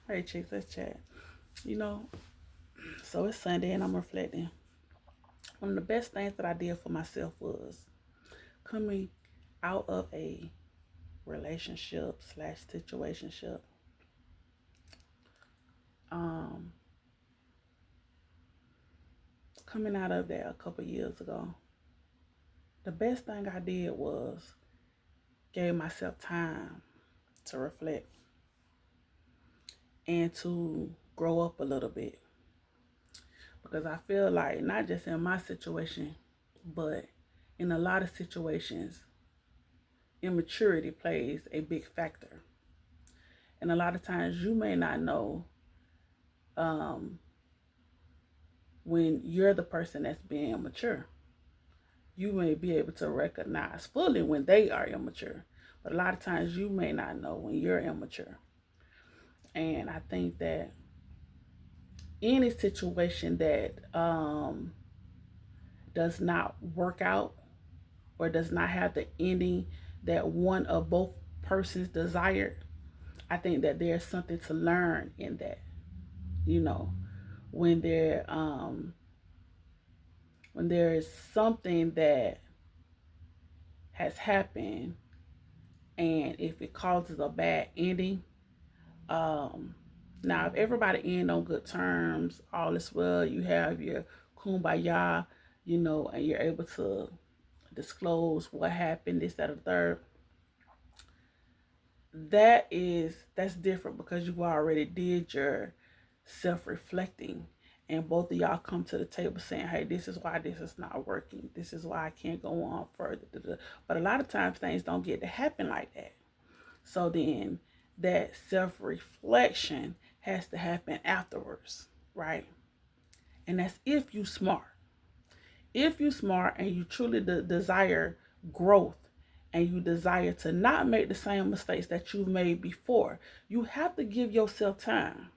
Hey, chicks, let's chat. You know, so it's Sunday and I'm reflecting. One of the best things that I did for myself was coming out of a relationship slash situationship. Um, Coming out of that a couple years ago. The best thing I did was gave myself time to reflect and to grow up a little bit. Because I feel like not just in my situation, but in a lot of situations, immaturity plays a big factor. And a lot of times you may not know um, when you're the person that's being immature. You may be able to recognize fully when they are immature, but a lot of times you may not know when you're immature. And I think that any situation that does not work out or does not have the ending that one of both persons desired, I think that there's something to learn in that. You know, when there when there is something that has happened and if it causes a bad ending, um now if everybody end on good terms, all is well, you have your kumbaya, and you're able to disclose what happened, this, that, or the third, that's different because you already did your self-reflecting, and both of y'all come to the table saying, hey, this is why this is not working, this is why I can't go on further. But a lot of times things don't get to happen like that. So then that self-reflection has to happen afterwards, right? And that's if you smart. If you smart and you truly desire growth, and you desire to not make the same mistakes that you made before, you have to give yourself time.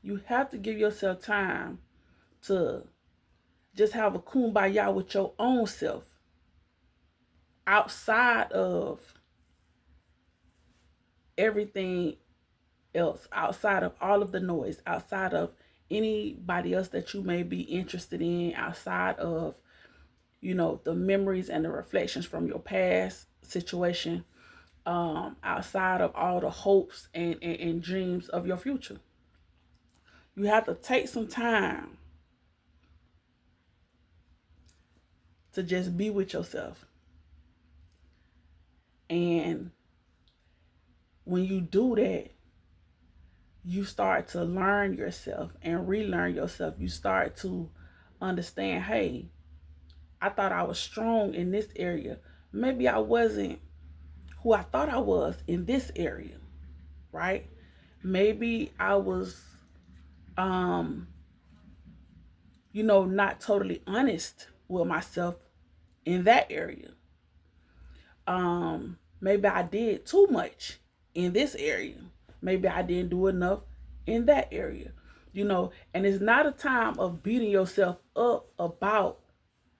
You have to give yourself time to just have a kumbaya with your own self, outside of everything else, outside of all of the noise, outside of anybody else that you may be interested in, outside of the memories and the reflections from your past situation, outside of all the hopes and dreams of your future. You have to take some time to just be with yourself. And when you do that, you start to learn yourself and relearn yourself. You start to understand, hey, I thought I was strong in this area. Maybe I wasn't who I thought I was in this area, right? Maybe I was, um, not totally honest with myself in that area. Maybe I did too much in this area. Maybe I didn't do enough in that area. And it's not a time of beating yourself up about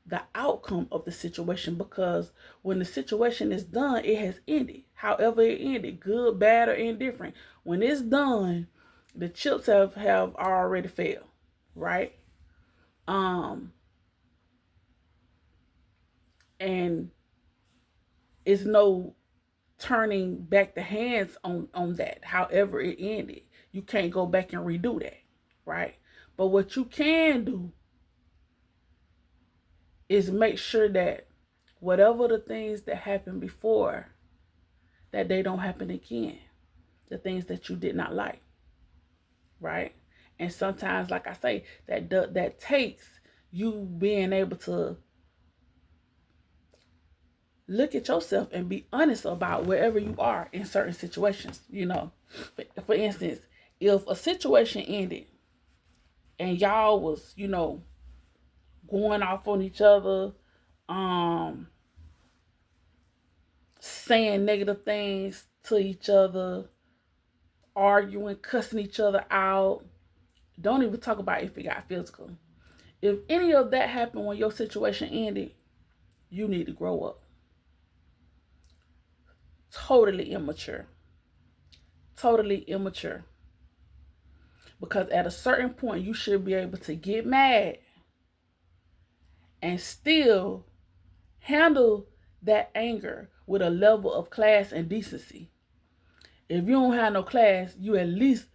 the outcome of the situation, because when the situation is done, it has ended. However it ended, good, bad, or indifferent. When it's done, the chips have already failed, right? Um, and it's no turning back the hands on that. However it ended, you can't go back and redo that, right? But what you can do is make sure that whatever the things that happened before, that they don't happen again. The things that you did not like, right? And sometimes, like I say, that takes you being able to look at yourself and be honest about wherever you are in certain situations. For instance, if a situation ended and y'all was, going off on each other, um, saying negative things to each other, arguing, cussing each other out. Don't even talk about if it got physical. If any of that happened when your situation ended, you need to grow up. Totally immature. totally immature. Because at a certain point, you should be able to get mad and still handle that anger with a level of class and decency. If you don't have no class, you at least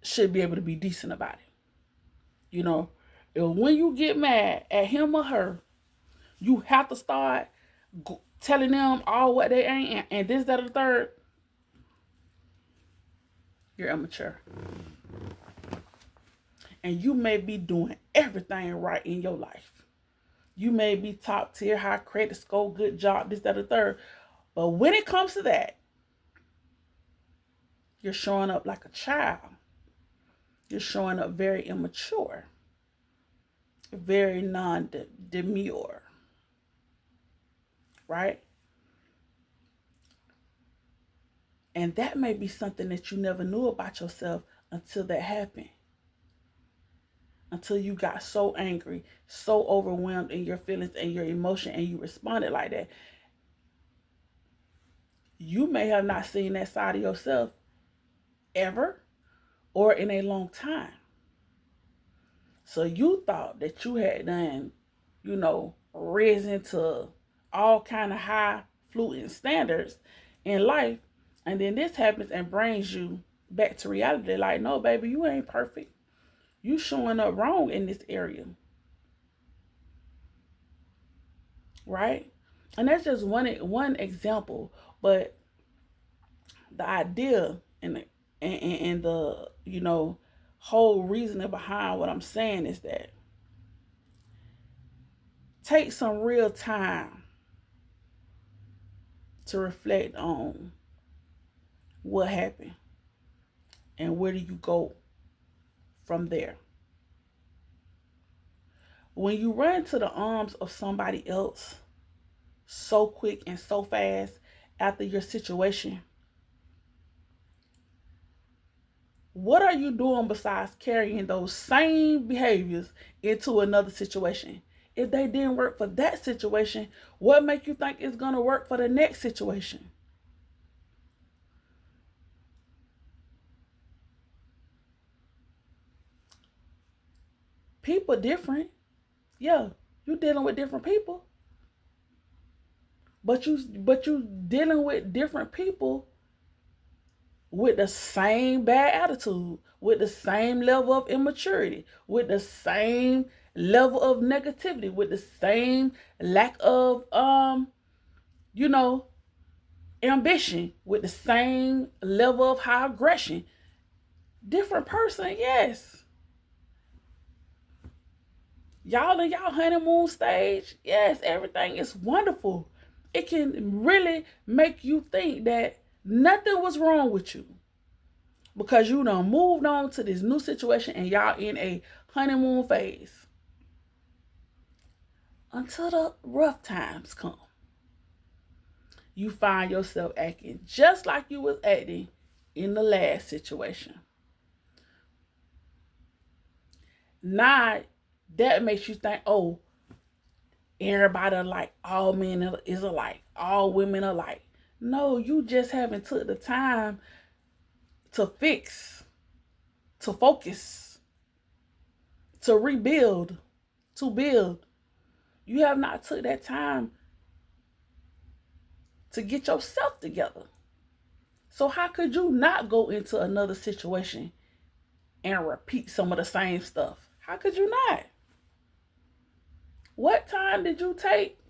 should be able to be decent about it. You know, when you get mad at him or her, you have to start telling them all what they ain't and this, that, or the third. You're immature. And you may be doing everything right in your life. You may be top tier, high credit score, good job, this, that, or the third. But when it comes to that, you're showing up like a child. You're showing up very immature, very non-demure, right? And that may be something that you never knew about yourself until that happened. Until you got so angry, so overwhelmed in your feelings and your emotion, and you responded like that. You may have not seen that side of yourself ever or in a long time. So you thought that you had done, risen to all kind of highfalutin standards in life. And then this happens and brings you back to reality. Like, no, baby, you ain't perfect. You showing up wrong in this area. Right? And that's just one example. But the idea and the whole reasoning behind what I'm saying is that take some real time to reflect on what happened and where do you go from there. When you run to the arms of somebody else so quick and so fast after your situation, what are you doing besides carrying those same behaviors into another situation? If they didn't work for that situation, what makes you think it's going to work for the next situation? People different. Yeah, you're dealing with different people. But you dealing with different people with the same bad attitude, with the same level of immaturity, with the same level of negativity, with the same lack of ambition, with the same level of high aggression. Different person, yes. Y'all in y'all honeymoon stage, yes, everything is wonderful. It can really make you think that nothing was wrong with you because you done moved on to this new situation and y'all in a honeymoon phase until the rough times come. You find yourself acting just like you was acting in the last situation. Now that makes you think, oh, everybody alike, all men is alike, all women alike. No, you just haven't took the time to fix, to focus, to rebuild, to build. You have not took that time to get yourself together. So how could you not go into another situation and repeat some of the same stuff? How could you not? What time did you take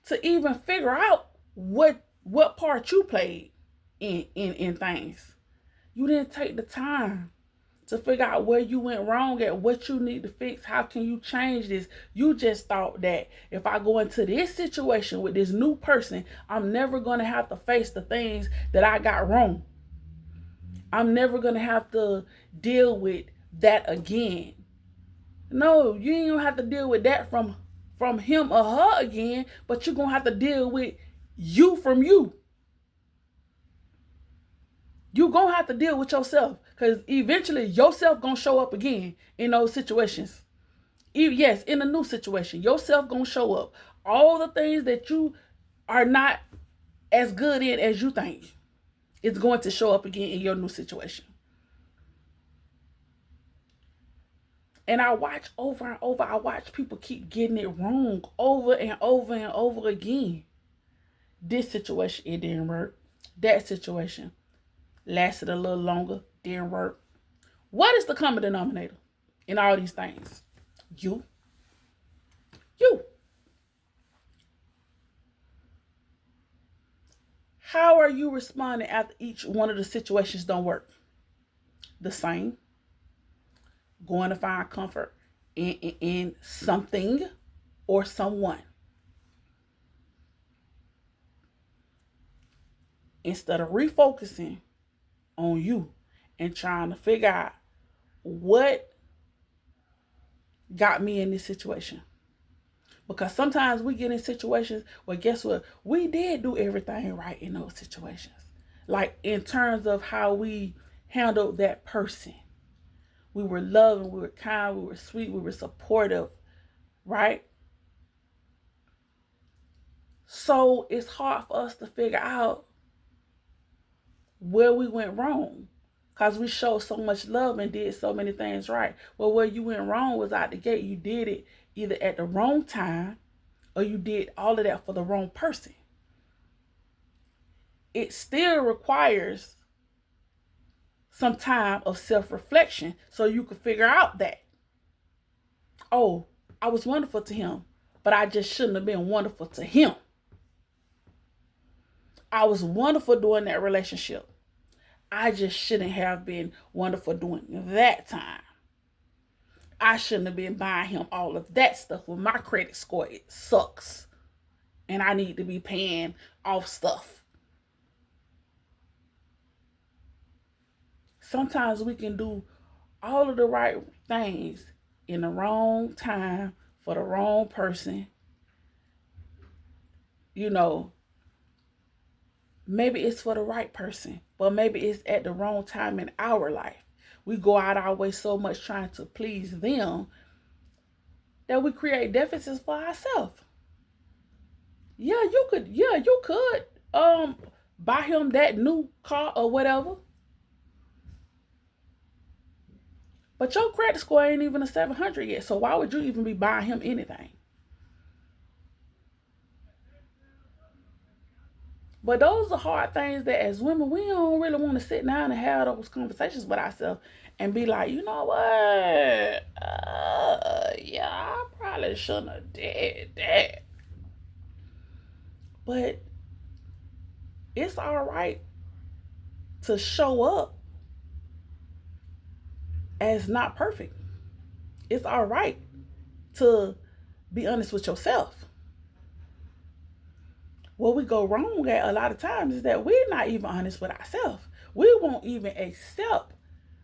to even figure out what part you played in things? You didn't take the time to figure out where you went wrong at, what you need to fix, how can you change this. You just thought that if I go into this situation with this new person, I'm never going to have to face the things that I got wrong. I'm never going to have to deal with that again. No, you ain't gonna have to deal with that from him or her again, but you're gonna have to deal with you from you. You're gonna have to deal with yourself because eventually yourself gonna show up again in those situations. Yes, in a new situation, yourself gonna show up. All the things that you are not as good in as you think. It's going to show up again in your new situation. And I watch over and over, I watch people keep getting it wrong over and over and over again. This situation, it didn't work. That situation lasted a little longer, didn't work. What is the common denominator in all these things? You. How are you responding after each one of the situations don't work? The same. Going to find comfort in something or someone. Instead of refocusing on you and trying to figure out what got me in this situation. Because sometimes we get in situations where, guess what? We did do everything right in those situations. Like in terms of how we handled that person. We were loving, we were kind, we were sweet, we were supportive, right? So it's hard for us to figure out where we went wrong because we showed so much love and did so many things right. Well, where you went wrong was out the gate. You did it either at the wrong time or you did all of that for the wrong person. It still requires some time of self-reflection so you can figure out that, oh, I was wonderful to him, but I just shouldn't have been wonderful to him. I was wonderful during that relationship. I just shouldn't have been wonderful during that time. I shouldn't have been buying him all of that stuff when my credit score, it sucks. And I need to be paying off stuff. Sometimes we can do all of the right things in the wrong time for the wrong person. You know, maybe it's for the right person, but maybe it's at the wrong time in our life. We go out our way so much trying to please them that we create deficits for ourselves. Yeah, you could buy him that new car or whatever. But your credit score ain't even a 700 yet, so why would you even be buying him anything? But those are hard things that as women, we don't really want to sit down and have those conversations with ourselves and be like, you know what? Yeah, I probably shouldn't have did that. But it's all right to show up as not perfect. It's all right to be honest with yourself. What we go wrong at a lot of times is that we're not even honest with ourselves. We won't even accept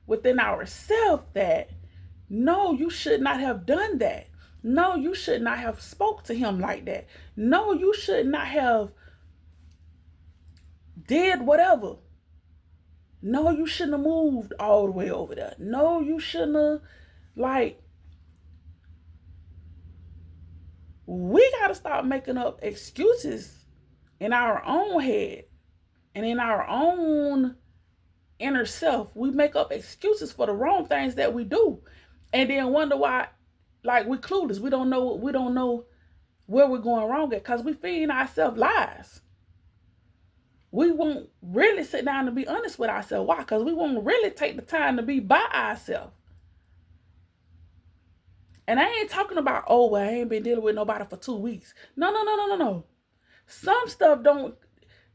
within ourselves that, no, you should not have done that. No, you should not have spoke to him like that. No, you should not have did whatever. No, you shouldn't have moved all the way over there. No, you shouldn't have, like, we got to stop making up excuses in our own head and in our own inner self. We make up excuses for the wrong things that we do and then wonder why, like, we're clueless. We don't know where we're going wrong at because we feeding ourselves lies. We won't really sit down and be honest with ourselves. Why? Because we won't really take the time to be by ourselves. And I ain't talking about, oh, well, I ain't been dealing with nobody for 2 weeks. No. Some stuff don't,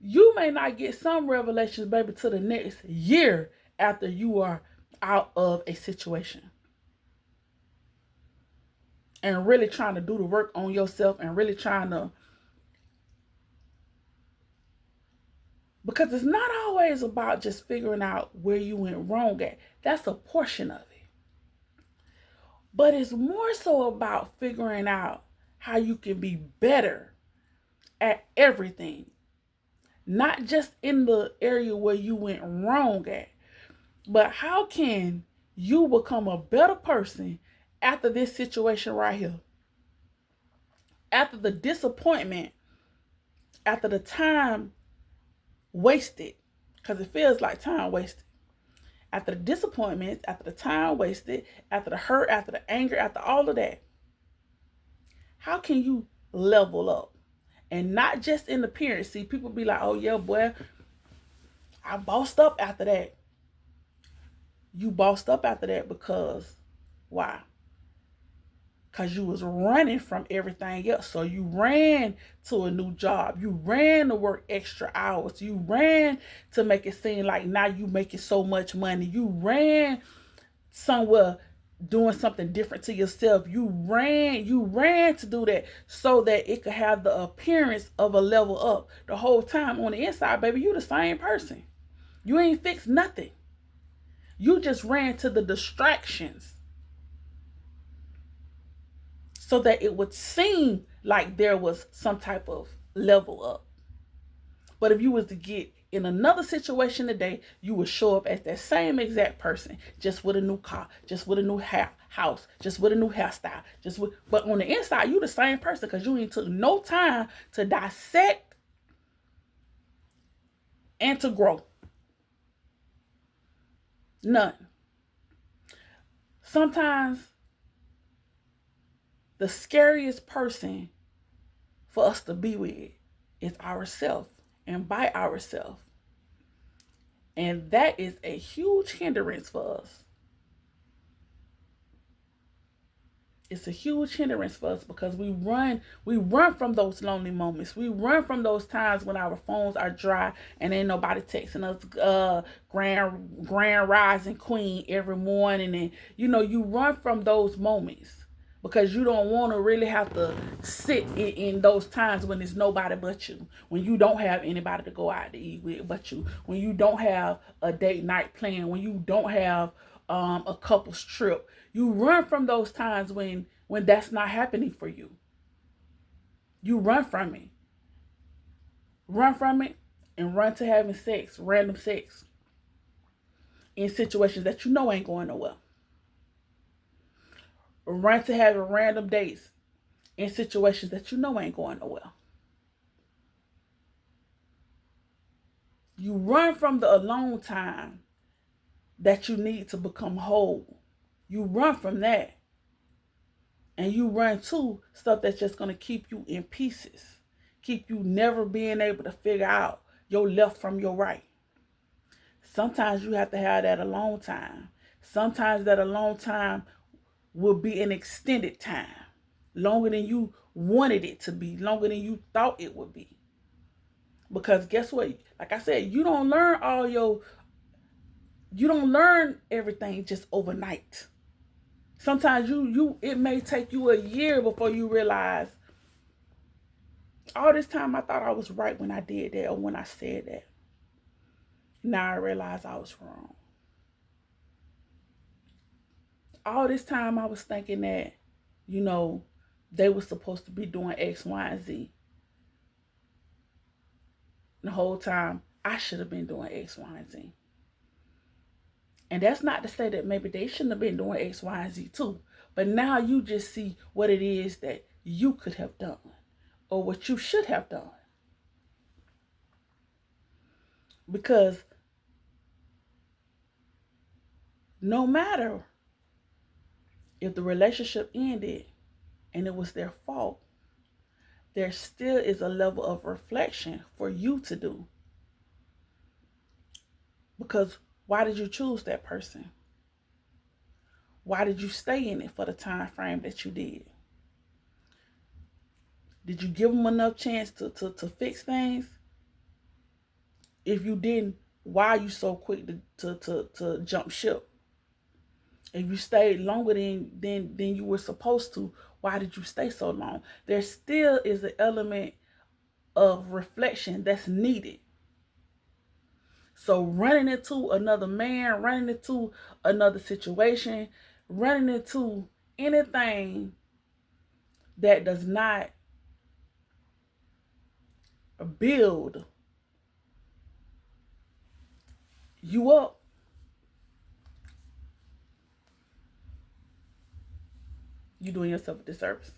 you may not get some revelations, baby, to the next year after you are out of a situation. And really trying to do the work on yourself and really trying to, because it's not always about just figuring out where you went wrong at. That's a portion of it. But it's more so about figuring out how you can be better at everything. Not just in the area where you went wrong at, but how can you become a better person after this situation right here? After the disappointment, after the time wasted, Because it feels like time wasted. After the disappointment, after the time wasted, after the hurt, after the anger, after all of that, how can you level up? And not just in appearance. See, people be like, oh yeah, boy, I bossed up after that. You bossed up after that because why? Because you was running from everything else. So you ran to a new job. You ran to work extra hours. You ran to make it seem like now you making so much money. You ran somewhere doing something different to yourself. You ran to do that so that it could have the appearance of a level up. The whole time on the inside, baby, you the same person. You ain't fixed nothing. You just ran to the distractions so that it would seem like there was some type of level up. But if you was to get in another situation today, you would show up as that same exact person, just with a new car, just with a new house, just with a new hairstyle, but on the inside, you the same person because you ain't took no time to dissect and to grow. None. Sometimes the scariest person for us to be with is ourselves and by ourselves. And that is a huge hindrance for us. It's a huge hindrance for us because we run from those lonely moments. We run from those times when our phones are dry and ain't nobody texting us grand rising queen every morning. And you run from those moments because you don't want to really have to sit in those times when there's nobody but you, when you don't have anybody to go out to eat with but you, when you don't have a date night plan, when you don't have a couple's trip. You run from those times when that's not happening for you. You run from it. Run from it and run to having sex, random sex, in situations that you know ain't going nowhere. Run to having random dates in situations that you know ain't going nowhere. You run from the alone time that you need to become whole. You run from that. And you run to stuff that's just going to keep you in pieces. Keep you never being able to figure out your left from your right. Sometimes you have to have that alone time. Sometimes that alone time will be an extended time. Longer than you wanted it to be. Longer than you thought it would be. Because guess what? Like I said, you don't learn everything just overnight. Sometimes it may take you a year before you realize, all this time I thought I was right when I did that or when I said that. Now I realize I was wrong. All this time I was thinking that, they were supposed to be doing X, Y, and Z. The whole time I should have been doing X, Y, and Z. And that's not to say that maybe they shouldn't have been doing X, Y, and Z too. But now you just see what it is that you could have done or what you should have done. Because no matter if the relationship ended and it was their fault, there still is a level of reflection for you to do. Because why did you choose that person? Why did you stay in it for the time frame that you did? Did you give them enough chance to fix things? If you didn't, why are you so quick to jump ship? If you stayed longer than you were supposed to, why did you stay so long? There still is an element of reflection that's needed. So running into another man, running into another situation, running into anything that does not build you up, you're doing yourself a disservice.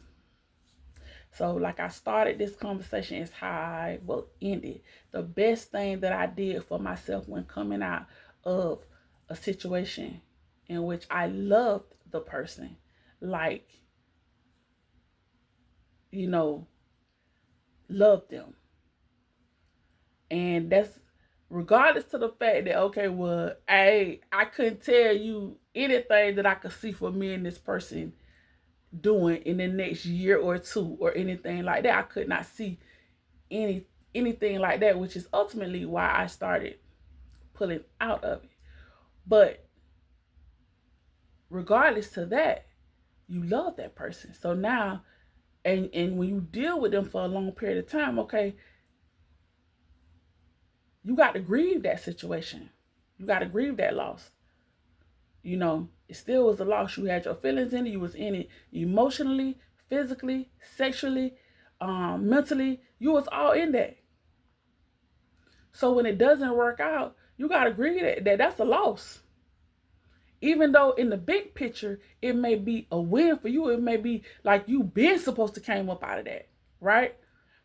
So like I started this conversation is how I will end it. The best thing that I did for myself when coming out of a situation in which I loved the person, like, you know, loved them. And that's regardless to the fact that, okay, well, I couldn't tell you anything that I could see for me and this person doing in the next year or two or anything like that. I could not see anything like that, which is ultimately why I started pulling out of it. But regardless to that, you love that person. So now, and when you deal with them for a long period of time, okay, you got to grieve that situation. You got to grieve that loss. You know, it still was a loss. You had your feelings in it. You was in it emotionally, physically, sexually, mentally. You was all in that. So when it doesn't work out, you got to agree that that's a loss. Even though in the big picture, it may be a win for you. It may be like you been supposed to came up out of that, right?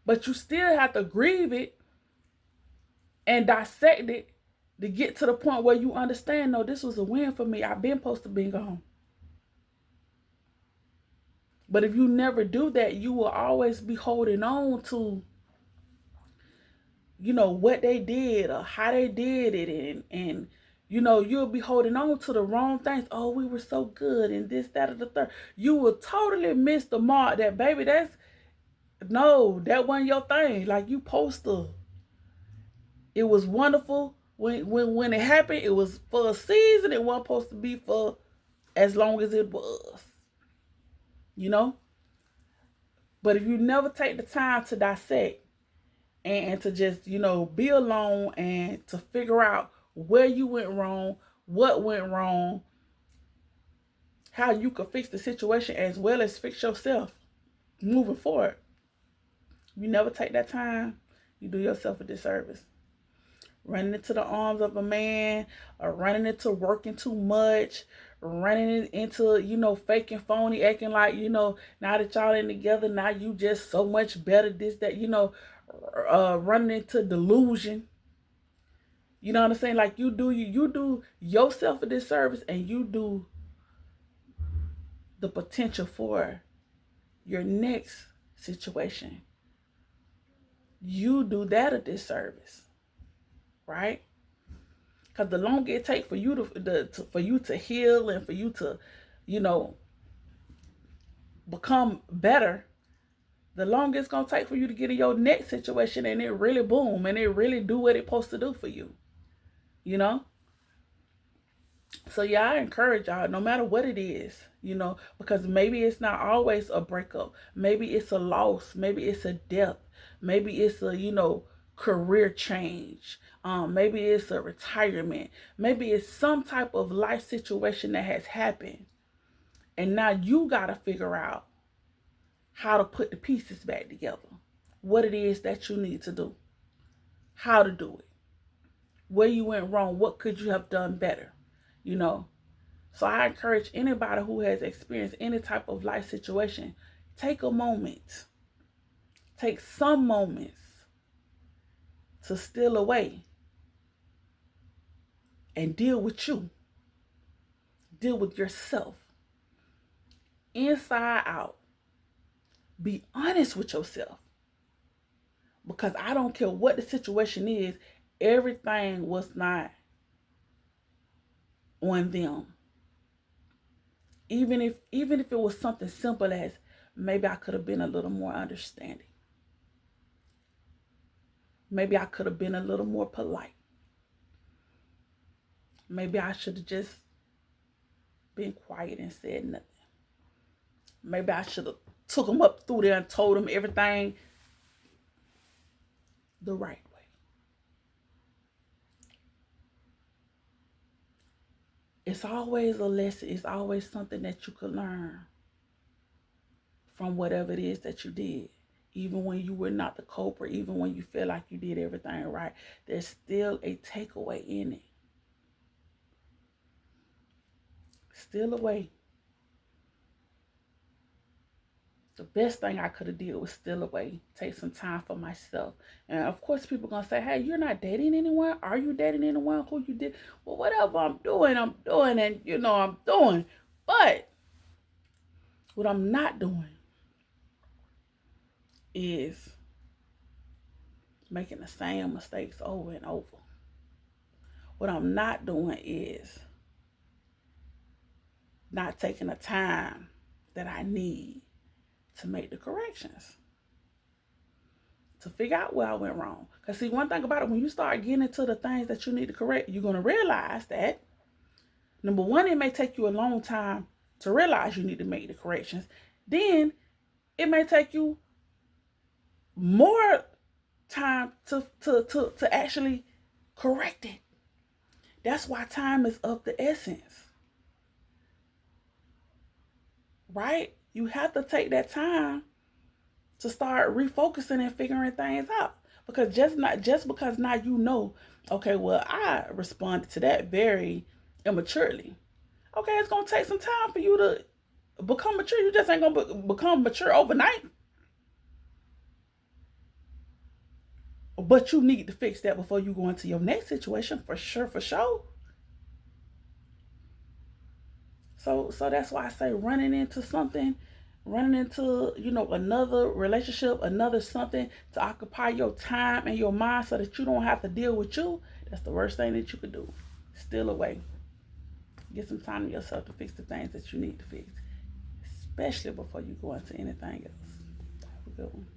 But you still have to grieve it and dissect it to get to the point where you understand, no, this was a win for me. I've been supposed to be gone. But if you never do that, you will always be holding on to, you know, what they did or how they did it. And you know, you'll be holding on to the wrong things. Oh, we were so good and this, that, or the third. You will totally miss the mark that, baby, that wasn't your thing. Like, you supposed to. It was wonderful when it happened. It was for a season. It wasn't supposed to be for as long as it was. You know? But if you never take the time to dissect and to just, you know, be alone and to figure out where you went wrong, what went wrong, how you could fix the situation as well as fix yourself moving forward. You never take that time, you do yourself a disservice. Running into the arms of a man, or running into working too much, running into, you know, faking phony, acting like, you know, now that y'all in together, now you just so much better, this, that, you know, running into delusion. You know what I'm saying? Like, you do yourself a disservice, and you do the potential for your next situation. You do that a disservice, right? Because the longer it takes for you to heal and for you to, you know, become better, the longer it's gonna take for you to get in your next situation and it really boom and it really do what it's supposed to do for you. You know? So yeah, I encourage y'all, no matter what it is, you know, because maybe it's not always a breakup. Maybe it's a loss. Maybe it's a death. Maybe it's a, you know, career change. Maybe it's a retirement. Maybe it's some type of life situation that has happened. And now you got to figure out how to put the pieces back together. What it is that you need to do. How to do it. Where you went wrong. What could you have done better? You know. So I encourage anybody who has experienced any type of life situation, take a moment. Take some moments to steal away and deal with you. Deal with yourself. Inside out. Be honest with yourself. Because I don't care what the situation is, everything was not on them. Even if it was something simple as, maybe I could have been a little more understanding. Maybe I could have been a little more polite. Maybe I should have just been quiet and said nothing. Maybe I should have took them up through there and told them everything the right way. It's always a lesson. It's always something that you could learn from whatever it is that you did. Even when you were not the culprit, even when you feel like you did everything right, there's still a takeaway in it. Still a way. The best thing I could have did was steal away, take some time for myself. And of course, people gonna say, "Hey, you're not dating anyone. Are you dating anyone who you did?" Well, whatever I'm doing, and I'm doing. But what I'm not doing is making the same mistakes over and over. What I'm not doing is not taking the time that I need to make the corrections, to figure out where I went wrong. Because see, one thing about it, when you start getting into the things that you need to correct, you're going to realize that, number one, it may take you a long time to realize you need to make the corrections. Then it may take you more time to actually correct it. That's why time is of the essence. Right? You have to take that time to start refocusing and figuring things out. Because just because now you know, okay, well, I responded to that very immaturely. Okay, it's gonna take some time for you to become mature. You just ain't gonna become mature overnight. But you need to fix that before you go into your next situation, for sure, for sure. So that's why I say running into another relationship, another something to occupy your time and your mind so that you don't have to deal with you. That's the worst thing that you could do. Steal away. Get some time to yourself to fix the things that you need to fix, especially before you go into anything else. Have a good one.